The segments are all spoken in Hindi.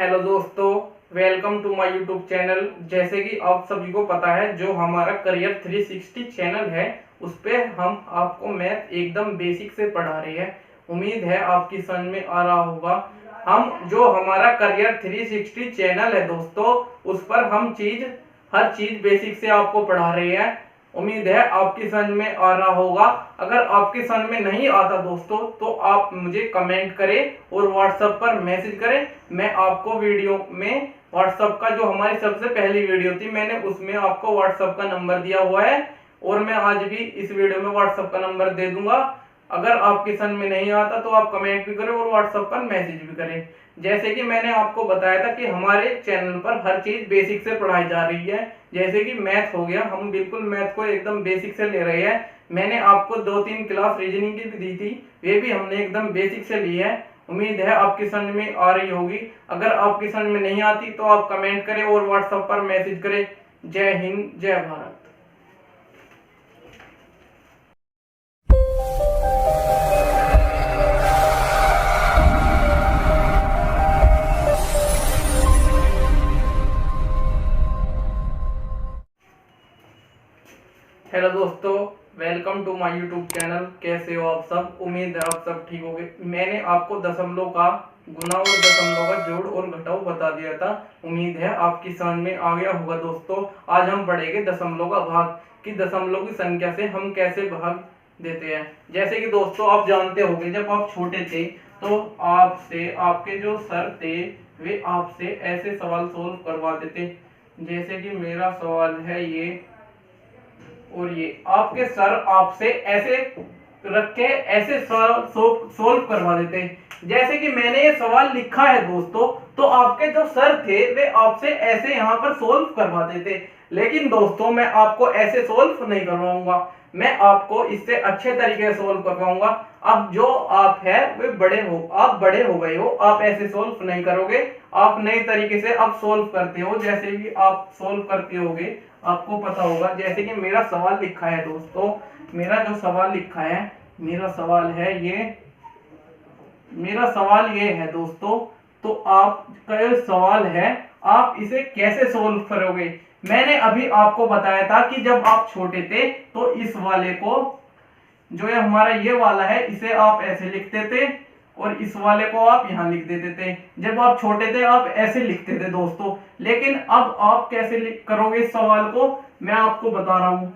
हेलो दोस्तों, welcome to my YouTube channel. जैसे कि आप सभी को पता है, जो हमारा करियर 360 चैनल है उस पे हम आपको मैथ एकदम बेसिक से पढ़ा रहे हैं। उम्मीद है आपकी समझ में आ रहा होगा। हम जो हमारा करियर 360 चैनल है दोस्तों, उस पर हम हर चीज बेसिक से आपको पढ़ा रहे हैं। उम्मीद है आपकी समझ में आ रहा होगा। अगर आपकी समझ में नहीं आता दोस्तों, तो आप मुझे कमेंट करें और व्हाट्सएप पर मैसेज करें। मैं आपको वीडियो में व्हाट्सएप का जो हमारी सबसे पहली वीडियो थी, मैंने उसमें आपको व्हाट्सएप का नंबर दिया हुआ है और मैं आज भी इस वीडियो में व्हाट्सएप का नंबर दे दूंगा। अगर आपकी समझ में नहीं आता तो आप कमेंट भी करें और व्हाट्सएप पर मैसेज भी करें। जैसे कि मैंने आपको बताया था कि हमारे चैनल पर हर चीज बेसिक से पढ़ाई जा रही है। जैसे कि मैथ हो गया, हम बिल्कुल मैथ को एकदम बेसिक से ले रहे हैं। मैंने आपको 2-3 क्लास रीजनिंग की भी दी थी, वे भी हमने एकदम बेसिक से ली है। उम्मीद है आपकी समझ में आ रही होगी। अगर आपकी समझ में नहीं आती तो आप कमेंट करें और व्हाट्सएप पर मैसेज करें। जय हिंद, जय भारत। हेलो दोस्तों, welcome to my YouTube channel. कैसे हो आप सब? उम्मीद है आप सब ठीक होंगे। मैंने आपको दशमलव का गुना और दशमलव का जोड़ और घटाव बता दिया था। उम्मीद है आपकी समझ में आ गया होगा दोस्तों। आज हम पढ़ेंगे दशमलव का भाग, कि दशमलव की संख्या से हम कैसे भाग देते हैं। जैसे कि दोस्तों आप जानते होंगे, जब आप छोटे थे तो आपसे आपके जो सर थे वे आपसे ऐसे सवाल सोल्व करवाते थे। जैसे कि मेरा सवाल है ये, और ये आपके सर आपसे ऐसे रख के ऐसे सोल्व करवा देते। जैसे कि मैंने ये सवाल लिखा है दोस्तों, तो आपके जो सर थे वे आपसे ऐसे यहाँ पर सोल्व करवाते थे। लेकिन दोस्तों मैं आपको ऐसे सोल्व नहीं करवाऊंगा, मैं आपको इससे अच्छे तरीके से सोल्व करवाऊंगा। अब जो आप है वे आप बड़े हो गए हो, आप ऐसे सोल्व नहीं करोगे। आप नए तरीके से अब सोल्व करते हो। जैसे भी आप सोल्व करते होगे आपको पता होगा। जैसे कि मेरा सवाल लिखा है दोस्तों, मेरा जो सवाल लिखा है, मेरा सवाल ये है दोस्तों। तो आपका जो सवाल है, आप इसे कैसे सोल्व करोगे? मैंने अभी आपको बताया था कि जब आप छोटे थे तो इस वाले को, जो ये हमारा ये वाला है, इसे आप ऐसे लिखते थे और इस वाले को आप यहां लिख देते थे। जब आप छोटे थे आप ऐसे लिखते थे दोस्तों। लेकिन अब आप कैसे करोगे इस सवाल को, मैं आपको बता रहा हूं।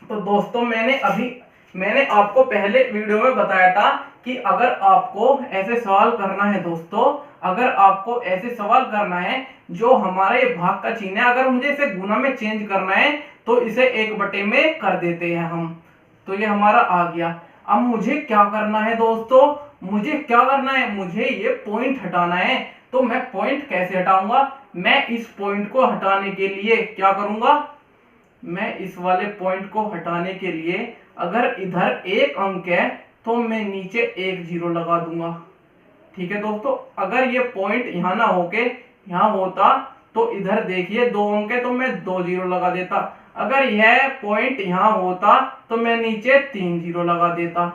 तो दोस्तों मैंने आपको पहले वीडियो में बताया था कि अगर आपको ऐसे सवाल करना है दोस्तों, अगर आपको ऐसे सवाल करना है, जो हमारा ये भाग का चिन्ह है, अगर मुझे इसे गुना में चेंज करना है तो इसे 1/में कर देते हैं हम। तो ये हमारा आ गया। अब मुझे क्या करना है दोस्तों, मुझे क्या करना है, मुझे ये पॉइंट हटाना है। तो मैं पॉइंट कैसे हटाऊंगा? मैं इस पॉइंट को हटाने के लिए क्या करूंगा, मैं इस वाले पॉइंट को हटाने के लिए, अगर इधर एक अंक है तो मैं नीचे 1 0 लगा दूंगा। ठीक है दोस्तों, अगर ये पॉइंट यहां ना होके यहां होता तो इधर देखिए 2 अंक है तो मैं 2 0 लगा देता। अगर यह पॉइंट यहां होता तो मैं नीचे 3 0 लगा देता।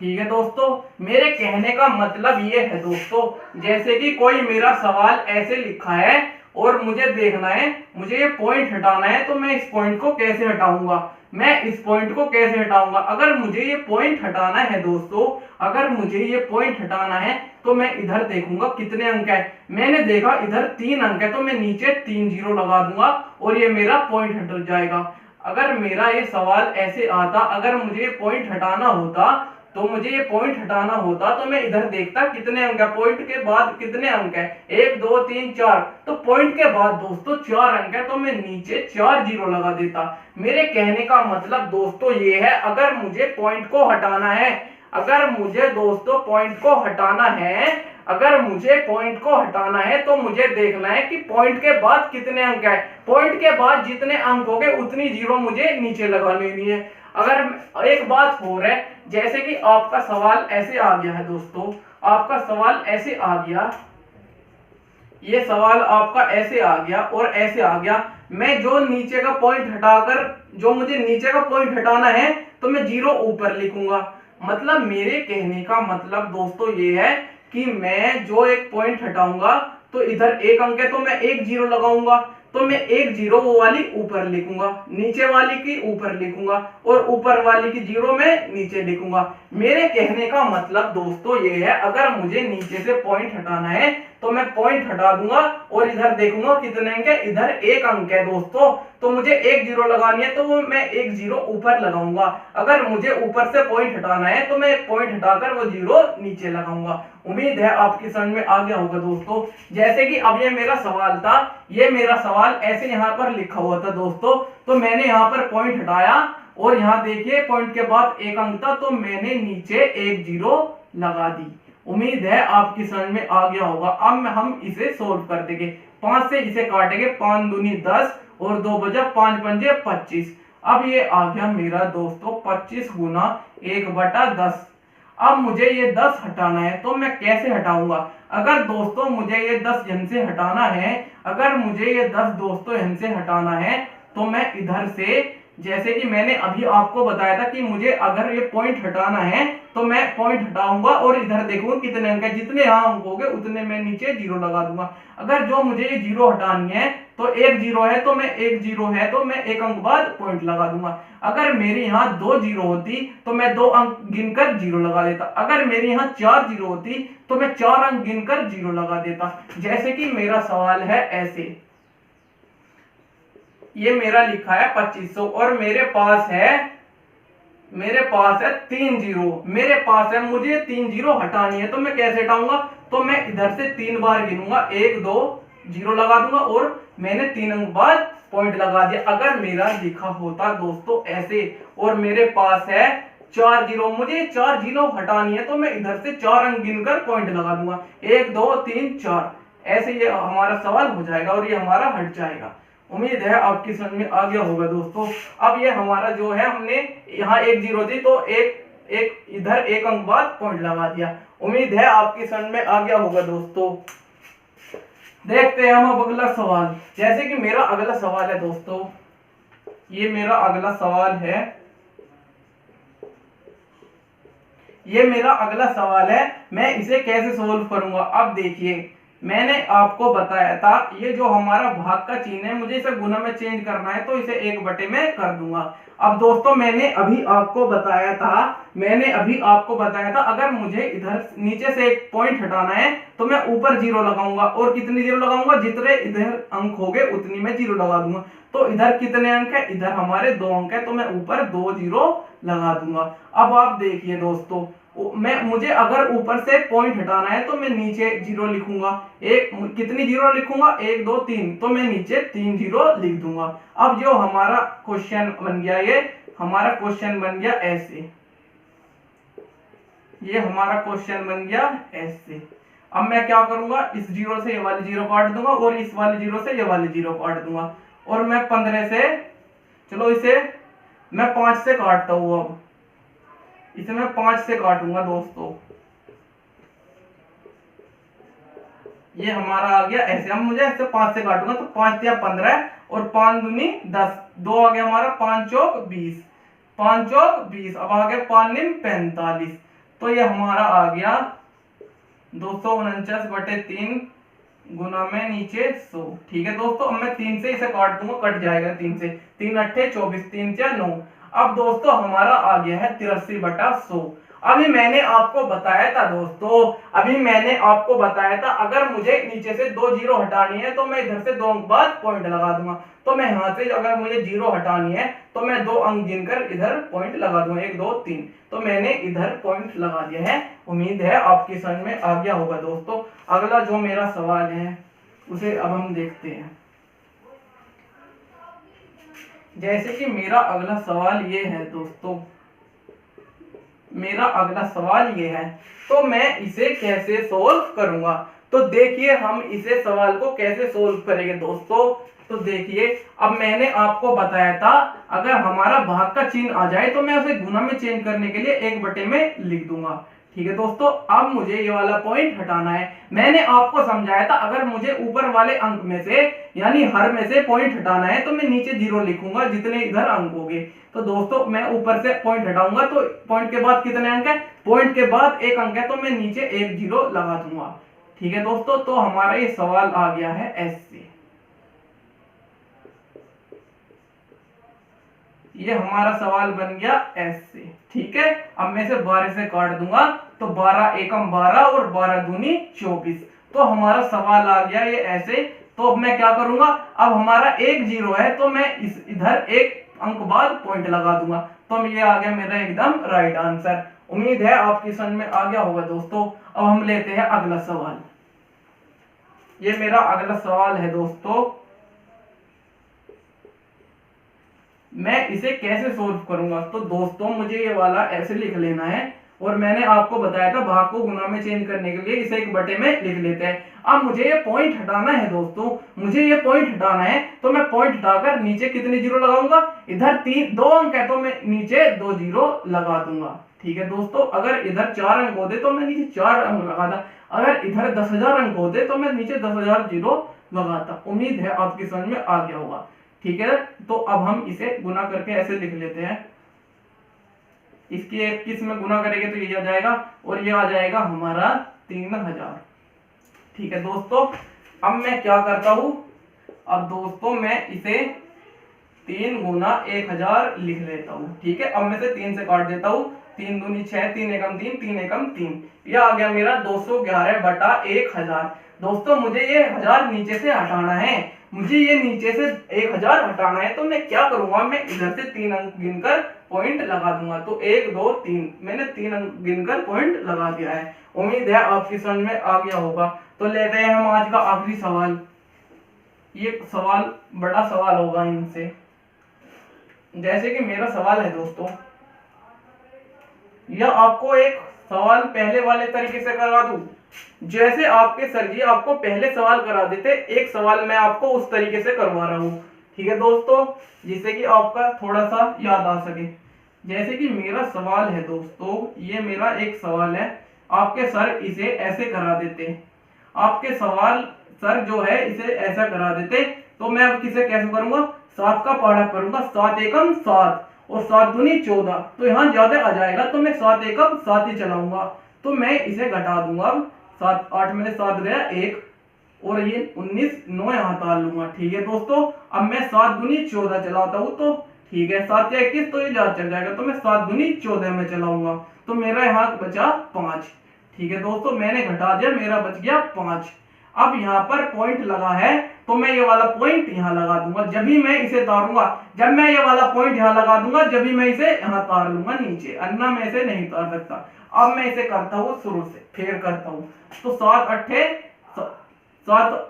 ठीक है दोस्तों, मेरे कहने का मतलब ये है दोस्तों, जैसे कि कोई मेरा सवाल ऐसे लिखा है और मुझे देखना है, मुझे ये पॉइंट हटाना है, तो मैं इस पॉइंट को कैसे हटाऊंगा, मैं इस पॉइंट को कैसे हटाऊंगा। अगर मुझे ये पॉइंट हटाना है दोस्तों, अगर मुझे ये पॉइंट हटाना है तो मैं इधर देखूंगा कितने अंक है। मैंने देखा इधर 3 अंक है तो मैं नीचे 3 0 लगा दूंगा और ये मेरा पॉइंट हट जाएगा। अगर मेरा ये सवाल ऐसे आता, अगर मुझे ये पॉइंट हटाना होता तो मैं इधर देखता कितने अंक है, पॉइंट के बाद कितने अंक है, 1 2 3 4, तो पॉइंट के बाद दोस्तों 4 अंक है तो मैं नीचे 4 0 लगा देता। मेरे कहने का मतलब दोस्तों ये है, अगर मुझे पॉइंट को हटाना है, अगर मुझे दोस्तों पॉइंट को हटाना है, अगर मुझे पॉइंट को हटाना है तो मुझे देखना है कि पॉइंट के बाद कितने अंक है। पॉइंट के बाद जितने अंक हो गए उतनी 0 मुझे नीचे लगा लेनी है। अगर एक बात हो रहा है, जैसे कि आपका सवाल ऐसे आ गया है दोस्तों, आपका सवाल ऐसे आ गया, ये सवाल आपका ऐसे आ गया और ऐसे आ गया। मैं जो नीचे का पॉइंट हटाकर, जो मुझे नीचे का पॉइंट हटाना है तो मैं 0 ऊपर लिखूंगा। मतलब मेरे कहने का मतलब दोस्तों ये है कि मैं जो एक पॉइंट हटाऊंगा तो इधर एक अंक है तो मैं एक जीरो लगाऊंगा, तो मैं एक जीरो वो वाली ऊपर लिखूंगा, नीचे वाली की ऊपर लिखूंगा और ऊपर वाली की जीरो में नीचे लिखूंगा। मेरे कहने का मतलब दोस्तों ये है, अगर मुझे नीचे से पॉइंट हटाना है तो मैं पॉइंट हटा दूंगा और इधर देखूंगा कितने अंक है, इधर एक अंक है दोस्तों, तो मुझे एक जीरो लगानी है तो वो मैं एक जीरो ऊपर लगाऊंगा। अगर मुझे ऊपर से पॉइंट हटाना है तो मैं पॉइंट हटाकर वो जीरो नीचे लगाऊंगा। उम्मीद है आपकी समझ में आ गया होगा दोस्तों। जैसे कि अब ये मेरा सवाल था, ये मेरा सवाल ऐसे यहाँ पर लिखा हुआ था दोस्तों, तो मैंने यहाँ पर पॉइंट हटाया और यहाँ देखिए पॉइंट के बाद एक अंक था तो मैंने नीचे एक जीरो लगा दी। उम्मीद है आपकी समझ में आ गया होगा। अब हम इसे सोल्व कर देंगे, 5 से इसे काटेंगे, 5 दूनी 10 और 2 बजा 5 पंजे 25। अब ये आ गया मेरा दोस्तों 25 गुना 1/10। अब मुझे ये 10 हटाना है तो मैं कैसे हटाऊंगा? अगर दोस्तों मुझे ये 10 यहां से हटाना है, अगर मुझे ये 10 दोस्तों यहां से हटाना है तो मैं इधर से, जैसे कि मैंने अभी आपको बताया था कि मुझे अगर ये पॉइंट हटाना है तो मैं पॉइंट हटाऊंगा और इधर देखूंगा कितने अंक है, जितने यहाँ अंक हो गए उतने मैं नीचे जीरो लगा दूंगा। अगर जो मुझे ये जीरो हटानी है तो एक जीरो है तो मैं एक जीरो है तो मैं एक अंक बाद पॉइंट लगा दूंगा। अगर मेरे यहाँ 2 जीरो होती तो मैं 2 अंक गिनकर जीरो लगा देता। अगर मेरे यहाँ 4 जीरो होती तो मैं 4 अंक गिनकर जीरो लगा देता। जैसे कि मेरा सवाल है ऐसे, ये मेरा लिखा है 2500 और मेरे पास है 3 जीरो, मेरे पास है, मुझे 3 जीरो हटानी है तो मैं कैसे हटाऊंगा? तो मैं इधर से 3 बार गिनूंगा, 1 2 जीरो लगा दूंगा और मैंने 3 अंक बाद पॉइंट लगा दिया। अगर मेरा लिखा होता दोस्तों ऐसे और मेरे पास है 4 जीरो, मुझे 4 जीरो हटानी है तो मैं इधर से 4 अंक गिनकर पॉइंट लगा दूंगा, 1 2 3 4, ऐसे ये हमारा सवाल हो जाएगा और ये हमारा हट जाएगा। उम्मीद है आपकी समझ में आ गया होगा दोस्तों। अब ये हमारा जो है, हमने यहाँ एक जीरो थी तो एक इधर एक अंक बाद पॉइंट लगा दिया। उम्मीद है आपकी समझ में आ गया होगा दोस्तों। देखते हैं हम अब अगला सवाल। जैसे कि मेरा अगला सवाल है दोस्तों, ये मेरा अगला सवाल है, ये मेरा अगला सवाल है, मैं इसे कैसे सोल्व करूंगा? अब देखिए मैंने आपको बताया था ये जो हमारा भाग का चिन्ह है मुझे इसे गुना में चेंज करना है तो इसे 1/में में कर दूंगा। अब दोस्तों मैंने अभी आपको बताया था अगर मुझे इधर नीचे से एक पॉइंट हटाना है तो मैं ऊपर जीरो लगाऊंगा और कितनी जीरो लगाऊंगा? जितने इधर अंक हो गए उतनी मैं जीरो लगा दूंगा। तो इधर कितने अंक है? इधर हमारे 2 अंक है तो मैं ऊपर 2 जीरो लगा दूंगा। अब आप देखिए दोस्तों, मुझे अगर ऊपर से पॉइंट हटाना है तो मैं नीचे जीरो लिखूंगा, कितनी जीरो लिखूंगा? 1 2 3, तो मैं नीचे 3 जीरो लिख दूंगा। अब जो हमारा क्वेश्चन बन गया, ये हमारा क्वेश्चन बन गया ऐसे, ये हमारा क्वेश्चन बन गया ऐसे। अब मैं क्या करूंगा? इस जीरो से ये वाली जीरो काट दूंगा और इस वाली जीरो से ये वाली जीरो काट दूंगा और मैं 15 से, चलो इसे मैं 5 से काटता हूं। अब इसे मैं 5 से काटूंगा दोस्तों, ये हमारा आ गया ऐसे। अब मुझे ऐसे 5 से काटूंगा तो 5 या 15 और 5 दूनी 10, 2 आ गया हमारा, 5 चौक 20, 5 चौक 20। अब आ गया 5 निम 45, तो ये हमारा आ गया 249/3 गुना में नीचे 100। ठीक है दोस्तों, अब मैं 3 से इसे काट दूंगा, कट जाएगा 3 से, 3 अट्ठे 24, 3 4 9। अब दोस्तों हमारा आ गया है 83/100। अभी मैंने आपको बताया था दोस्तों, अभी मैंने आपको बताया था अगर मुझे नीचे से 2 जीरो हटानी है तो मैं इधर से 2 अंक बाद पॉइंट लगा दूंगा। तो मैं यहाँ से अगर मुझे जीरो हटानी है तो मैं 2 अंक गिनकर इधर पॉइंट लगा दूंगा, 1 2 3, तो मैंने इधर पॉइंट लगा दिया है। उम्मीद है आपकी समझ में आ गया होगा दोस्तों। अगला जो मेरा सवाल है उसे अब हम देखते हैं। जैसे कि मेरा अगला सवाल ये है दोस्तों, मेरा अगला सवाल ये है, तो मैं इसे कैसे सोल्व करूंगा? तो देखिए हम इसे सवाल को कैसे सोल्व करेंगे दोस्तों। तो देखिए अब मैंने आपको बताया था अगर हमारा भाग का चिन्ह आ जाए तो मैं उसे गुना में चेंज करने के लिए 1/में में लिख दूंगा। ठीक है दोस्तों, अब मुझे ये वाला पॉइंट हटाना है। मैंने आपको समझाया था अगर मुझे ऊपर वाले अंक में से यानी हर में से पॉइंट हटाना है तो मैं नीचे जीरो लिखूंगा जितने इधर अंक होंगे। तो दोस्तों मैं ऊपर से पॉइंट हटाऊंगा तो पॉइंट के बाद कितने अंक है? पॉइंट के बाद एक अंक है तो मैं नीचे एक जीरो लगा दूंगा। ठीक है दोस्तों, तो हमारा ये सवाल आ गया है ऐसे। ये हमारा सवाल बन गया ऐसे। ठीक है, अब मैं इसे 12 से काट दूंगा तो 12 एकम 12 और 12 दूनी 24। तो हमारा सवाल आ गया ये ऐसे। तो अब मैं क्या करूंगा, अब हमारा एक जीरो है तो मैं इस इधर एक अंक बाद पॉइंट लगा दूंगा। तो ये आ गया मेरा एकदम राइट आंसर। उम्मीद है आपकी समझ में आ गया होगा दोस्तों। अब हम लेते हैं अगला सवाल। ये मेरा अगला सवाल है दोस्तों, मैं इसे कैसे सोल्व करूंगा। तो दोस्तों मुझे ये वाला ऐसे लिख लेना है, और मैंने आपको बताया था भाग को गुना में चेंज करने के लिए इसे एक बटे में लिख लेते हैं। अब मुझे ये पॉइंट हटाना है दोस्तों, मुझे ये पॉइंट हटाना है। तो मैं पॉइंट हटाकर नीचे कितने जीरो लगाऊंगा, इधर 2 अंक है तो मैं नीचे 2 जीरो लगा दूंगा। ठीक है दोस्तों, अगर इधर 4 अंक होते तो मैं नीचे 4 अंक लगाता, अगर इधर 10,000 अंक होते तो मैं नीचे 10,000 जीरो लगाता। उम्मीद है आपकी समझ में आ गया होगा। ठीक है, तो अब हम इसे गुना करके ऐसे लिख लेते हैं। इसकी 21 में गुना करेंगे तो ये आ जाएगा, और ये आ जाएगा हमारा 3000। ठीक है दोस्तों, अब मैं क्या करता हूं, अब दोस्तों मैं इसे 3 गुना 1000 लिख लेता हूं। ठीक है, अब मैं इसे 3 से काट देता हूं। 3 दूनी 6, 3 एकम 3, 3 एकम 3। यह आ गया मेरा 211 बटा 1000। दोस्तों मुझे ये 1000 नीचे से हटाना है, मुझे ये नीचे से 1000 हटाना है। तो मैं क्या करूंगा, मैं इधर से 3 अंक गिनकर पॉइंट लगा दूंगा। तो 1 2 3, मैंने 3 अंक गिनकर पॉइंट लगा दिया है। उम्मीद है आपकी समझ में आ गया होगा। तो लेते हैं हम आज का आखिरी सवाल। ये सवाल बड़ा सवाल होगा इनसे। जैसे कि मेरा सवाल है दोस्तों, या आपको एक सवाल पहले वाले तरीके से करवा दूं, जैसे आपके सर जी आपको पहले सवाल करा देते, एक सवाल मैं आपको उस तरीके से करवा रहा हूं। ठीक है दोस्तों, जिससे कि आपका थोड़ा सा याद आ सके। जैसे कि मेरा सवाल है दोस्तों, ये मेरा एक सवाल है, आपके सर इसे ऐसे करा देते, आपके सवाल सर जो है इसे ऐसा करा देते। तो मैं अब किसे कैसे करूंगा, 7 का पहाड़ा करूंगा, 7 एकम 7 और 7 दूनी 14। तो यहाँ ज्यादा आ जाएगा तो मैं 7 एकम 7 ही चलाऊंगा। तो मैं इसे घटा दूंगा। 7 8 में 7 गया 1, और ये 19 9 यहाँ तार लूंगा। ठीक है दोस्तों, अब मैं 7 दूनी 14 चलाता हूँ। तो ठीक है, 7 या 21 तो ये ज्यादा चल जाएगा, तो मैं 7 दूनी 14 में चलाऊंगा। तो मेरा यहाँ बचा 5। ठीक है दोस्तों, मैंने घटा दिया, मेरा बच गया 5। अब यहाँ पर पॉइंट लगा है तो मैं ये वाला पॉइंट यहाँ लगा दूंगा जब भी मैं इसे तारूंगा। जब मैं ये वाला पॉइंट यहाँ लगा दूंगा जब भी मैं इसे यहाँ तार लूंगा नीचे, अन्ना मैं इसे नहीं तार सकता। अब मैं इसे करता हूँ शुरू से, फिर करता हूँ। तो 7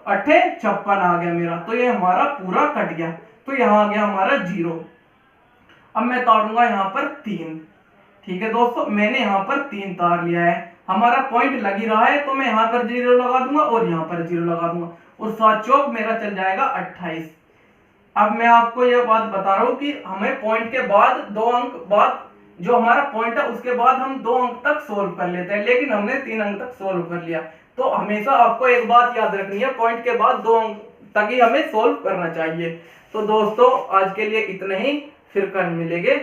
8 56 आ गया मेरा। तो ये हमारा पूरा कट गया, तो यहाँ आ गया हमारा 0। अब मैं तारूंगा यहाँ पर 3। ठीक है दोस्तों, मैंने यहाँ पर 3 तार लिया है, हमारा पॉइंट लग ही रहा है तो मैं यहाँ पर 0 लगा दूंगा और यहाँ पर 0 लगा दूंगा, और 7 चौक मेरा चल जाएगा 28। अब मैं आपको यह बात बता रहा हूँ कि हमें पॉइंट के बाद 2 अंक बाद जो हमारा पॉइंट है उसके बाद हम 2 अंक तक सोल्व कर लेते हैं, लेकिन हमने 3 अंक तक सोल्व कर लिया। तो हमेशा आपको एक बात याद रखनी है, पॉइंट के बाद 2 अंक तक ही हमें सोल्व करना चाहिए। तो दोस्तों आज के लिए इतना ही, फिर कल मिलेंगे।